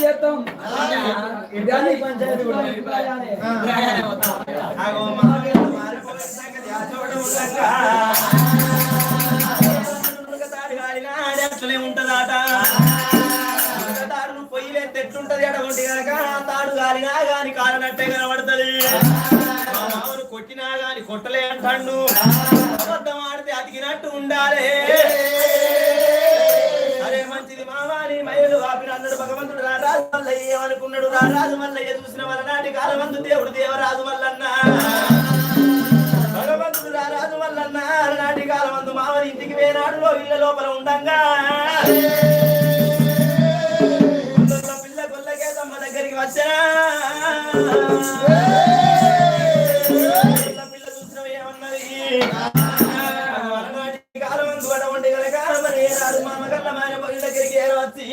చేస్తాం పంచాయతీ అట్లనే ఉంటదాట తాడును పొయ్యిలే తెట్లుంటది అడగొంటి కనుక తాడు గాలినా గాని కాలనట్టే కనబడుతుంది మామూలు కొట్టినా గాని కొట్టలే అంటాడు అబద్ధం ఆడితే అతికినట్టు ఉండాలి అరే మంచిది మామాని మయలు ఆపిన అన్నాడు భగవంతుడు రారాజు మల్లయ్య ఏమనుకున్నాడు రారాజు మల్లయ్య చూసిన వలనాటి కాలమందు దేవుడు దేవరాజు మల్లన్న భగవంతుడు రారాజు మల్లన్న నాటి కాలమందు మామని ఇంటికి వేనాడు ఇళ్ళ లోపల ఉండంగా పిల్ల కొల్లకే తమ్మ దగ్గరికి వచ్చా పిల్ల చూసిన ఏమన్నది కాలమందు అటువంటి కనుక మరి రాదు మామ కళ్ళ మాయ దగ్గరికి వచ్చి